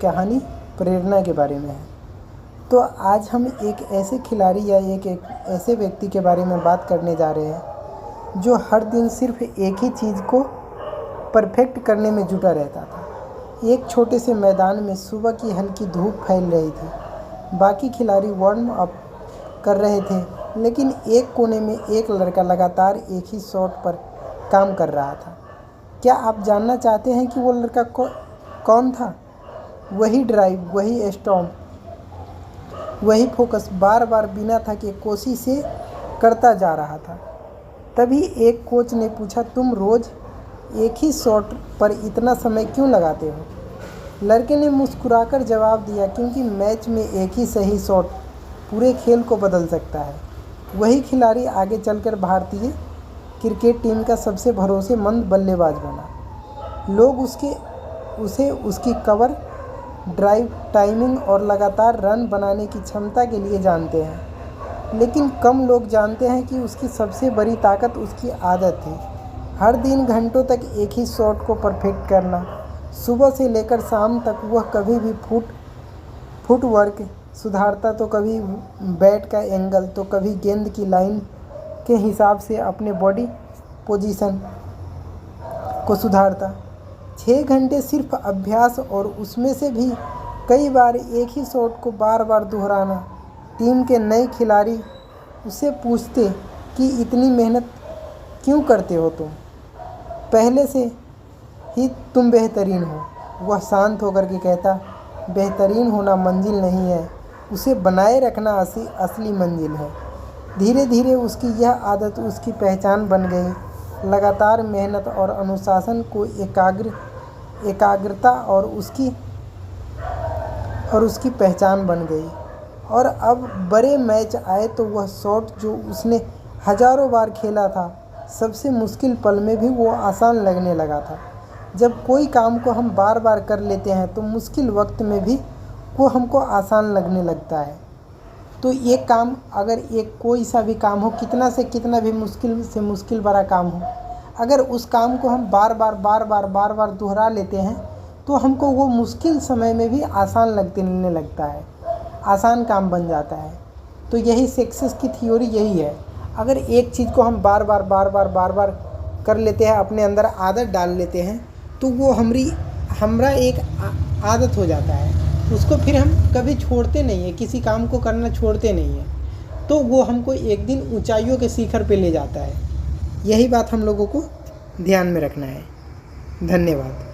कहानी प्रेरणा के बारे में है। तो आज हम एक ऐसे खिलाड़ी या एक ऐसे व्यक्ति के बारे में बात करने जा रहे हैं जो हर दिन सिर्फ एक ही चीज़ को परफेक्ट करने में जुटा रहता था। एक छोटे से मैदान में सुबह की हल्की धूप फैल रही थी। बाकी खिलाड़ी वार्म अप कर रहे थे, लेकिन एक कोने में एक लड़का लगातार एक ही शॉट पर काम कर रहा था। क्या आप जानना चाहते हैं कि वो लड़का कौन था? वही ड्राइव, वही स्टॉम्प, वही फोकस बार बार बिना थके कोशिशें करता जा रहा था। तभी एक कोच ने पूछा, तुम रोज़ एक ही शॉट पर इतना समय क्यों लगाते हो? लड़के ने मुस्कुराकर जवाब दिया, क्योंकि मैच में एक ही सही शॉट पूरे खेल को बदल सकता है। वही खिलाड़ी आगे चलकर भारतीय क्रिकेट टीम का सबसे भरोसेमंद बल्लेबाज बना। लोग उसे उसकी कवर ड्राइव, टाइमिंग और लगातार रन बनाने की क्षमता के लिए जानते हैं, लेकिन कम लोग जानते हैं कि उसकी सबसे बड़ी ताकत उसकी आदत थी। हर दिन घंटों तक एक ही शॉट को परफेक्ट करना। सुबह से लेकर शाम तक वह कभी भी फुटवर्क सुधारता, तो कभी बैट का एंगल, तो कभी गेंद की लाइन के हिसाब से अपने बॉडी पोजीशन को सुधारता। 6 घंटे सिर्फ अभ्यास, और उसमें से भी कई बार एक ही शॉट को बार बार दोहराना। टीम के नए खिलाड़ी उससे पूछते कि इतनी मेहनत क्यों करते हो तुम? पहले से ही तुम बेहतरीन हो। वह शांत होकर के कहता, बेहतरीन होना मंजिल नहीं है, उसे बनाए रखना असली मंजिल है। धीरे धीरे उसकी यह आदत उसकी पहचान बन गई। लगातार मेहनत और अनुशासन को एकाग्रता और उसकी पहचान बन गई। और अब बड़े मैच आए तो वह शॉट जो उसने हजारों बार खेला था, सबसे मुश्किल पल में भी वो आसान लगने लगा था। जब कोई काम को हम बार बार कर लेते हैं तो मुश्किल वक्त में भी वो हमको आसान लगने लगता है। तो ये काम, अगर एक कोई सा भी काम हो, कितना से कितना भी मुश्किल से मुश्किल बड़ा काम हो, अगर उस काम को हम बार बार दोहरा लेते हैं तो हमको वो मुश्किल समय में भी आसान लगने लगता है, आसान काम बन जाता है। तो यही सक्सेस की थ्योरी यही है। अगर एक चीज़ को हम बार बार कर लेते हैं, अपने अंदर आदत डाल लेते हैं, तो वो हमरा एक आदत हो जाता है। उसको फिर हम कभी छोड़ते नहीं है, किसी काम को करना छोड़ते नहीं है, तो वो हमको एक दिन ऊंचाइयों के शिखर पे ले जाता है। यही बात हम लोगों को ध्यान में रखना है। धन्यवाद।